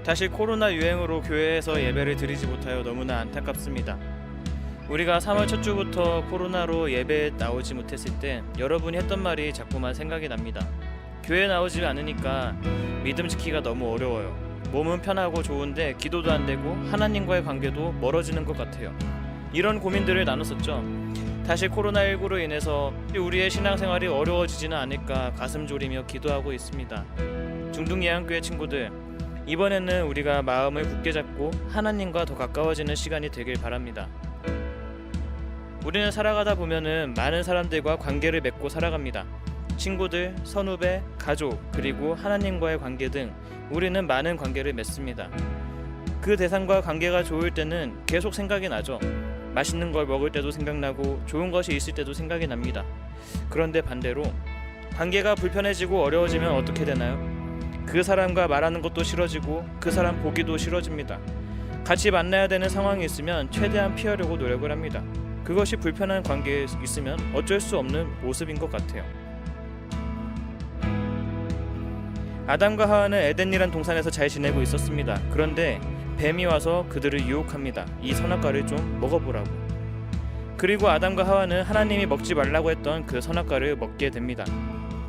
다시 코로나 유행으로 교회에서 예배를 드리지 못하여 너무나 안타깝습니다. 우리가 3월 첫 주부터 코로나로 예배에 나오지 못했을 때 여러분이 했던 말이 자꾸만 생각이 납니다. 교회에 나오지 않으니까 믿음 지키기가 너무 어려워요. 몸은 편하고 좋은데 기도도 안 되고 하나님과의 관계도 멀어지는 것 같아요. 이런 고민들을 나눴었죠. 다시 코로나19로 인해서 우리의 신앙생활이 어려워지지는 않을까 가슴 졸이며 기도하고 있습니다. 중등예안교회 친구들, 이번에는 우리가 마음을 굳게 잡고 하나님과 더 가까워지는 시간이 되길 바랍니다. 우리는 살아가다 보면은 많은 사람들과 관계를 맺고 살아갑니다. 친구들, 선후배, 가족, 그리고 하나님과의 관계 등 우리는 많은 관계를 맺습니다. 그 대상과 관계가 좋을 때는 계속 생각이 나죠. 맛있는 걸 먹을 때도 생각나고 좋은 것이 있을 때도 생각이 납니다. 그런데 반대로 관계가 불편해지고 어려워지면 어떻게 되나요? 그 사람과 말하는 것도 싫어지고 그 사람 보기도 싫어집니다. 같이 만나야 되는 상황이 있으면 최대한 피하려고 노력을 합니다. 그것이 불편한 관계에 있으면 어쩔 수 없는 모습인 것 같아요. 아담과 하와는 에덴이란 동산에서 잘 지내고 있었습니다. 그런데 뱀이 와서 그들을 유혹합니다. 이 선악과를 좀 먹어보라고. 그리고 아담과 하와는 하나님이 먹지 말라고 했던 그 선악과를 먹게 됩니다.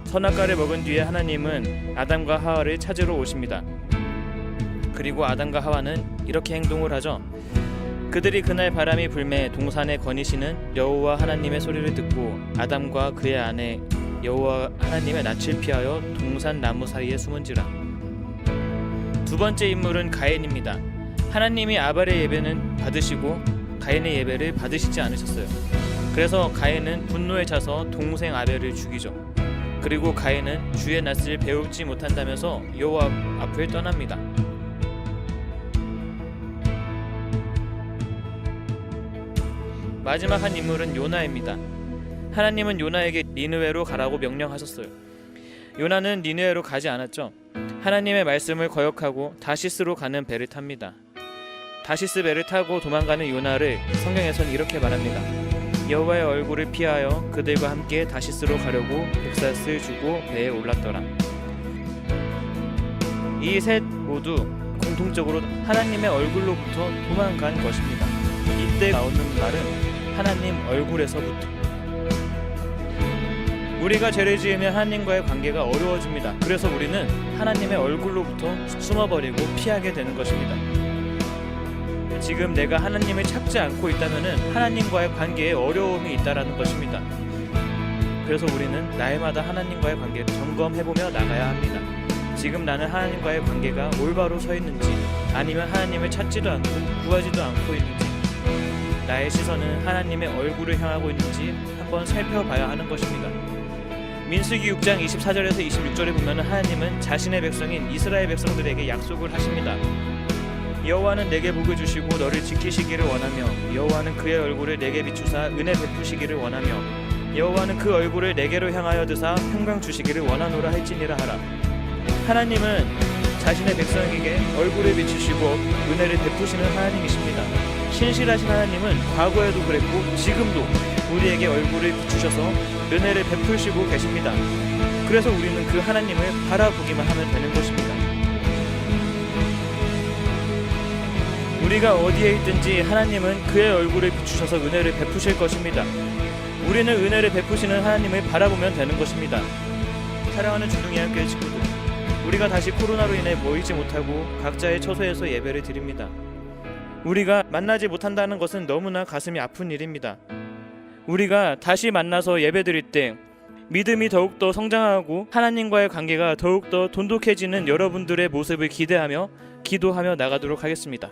선악과를 먹은 뒤에 하나님은 아담과 하와를 찾으러 오십니다. 그리고 아담과 하와는 이렇게 행동을 하죠. 그들이 그날 바람이 불매 동산에 거니시는 여호와 하나님의 소리를 듣고 아담과 그의 아내 여호와 하나님의 낯을 피하여 동산 나무 사이에 숨은지라. 두 번째 인물은 가인입니다. 하나님이 아벨의 예배는 받으시고 가인의 예배를 받으시지 않으셨어요. 그래서 가인은 분노에 차서 동생 아벨을 죽이죠. 그리고 가인은 주의 낯을 배우지 못한다면서 여호와 앞을 떠납니다. 마지막 한 인물은 요나입니다. 하나님은 요나에게 니느웨로 가라고 명령하셨어요. 요나는 니느웨로 가지 않았죠. 하나님의 말씀을 거역하고 다시스로 가는 배를 탑니다. 다시스 배를 타고 도망가는 요나를 성경에서는 이렇게 말합니다. 여호와의 얼굴을 피하여 그들과 함께 다시스로 가려고 백삿을 주고 배에 올랐더라. 이 셋 모두 공통적으로 하나님의 얼굴로부터 도망간 것입니다. 이때 나오는 말은 하나님 얼굴에서부터. 우리가 죄를 지으면 하나님과의 관계가 어려워집니다. 그래서 우리는 하나님의 얼굴로부터 숨어버리고 피하게 되는 것입니다. 지금 내가 하나님을 찾지 않고 있다면 하나님과의 관계에 어려움이 있다라는 것입니다. 그래서 우리는 날마다 하나님과의 관계를 점검해보며 나가야 합니다. 지금 나는 하나님과의 관계가 올바로 서 있는지, 아니면 하나님을 찾지도 않고 구하지도 않고 있는지, 나의 시선은 하나님의 얼굴을 향하고 있는지 한번 살펴봐야 하는 것입니다. 민수기 6장 24절에서 26절에 보면 하나님은 자신의 백성인 이스라엘 백성들에게 약속을 하십니다. 여호와는 내게 복을 주시고 너를 지키시기를 원하며 여호와는 그의 얼굴을 내게 비추사 은혜 베푸시기를 원하며 여호와는 그 얼굴을 내게로 향하여 드사 평강 주시기를 원하노라 할지니라 하라. 하나님은 자신의 백성에게 얼굴을 비추시고 은혜를 베푸시는 하나님이십니다. 신실하신 하나님은 과거에도 그랬고 지금도 우리에게 얼굴을 비추셔서 은혜를 베푸시고 계십니다. 그래서 우리는 그 하나님을 바라보기만 하면 되는 것입니다. 우리가 어디에 있든지 하나님은 그의 얼굴을 비추셔서 은혜를 베푸실 것입니다. 우리는 은혜를 베푸시는 하나님을 바라보면 되는 것입니다. 사랑하는 중등예안교회 친구들, 우리가 다시 코로나로 인해 모이지 못하고 각자의 처소에서 예배를 드립니다. 우리가 만나지 못한다는 것은 너무나 가슴이 아픈 일입니다. 우리가 다시 만나서 예배드릴 때 믿음이 더욱더 성장하고 하나님과의 관계가 더욱더 돈독해지는 여러분들의 모습을 기대하며 기도하며 나가도록 하겠습니다.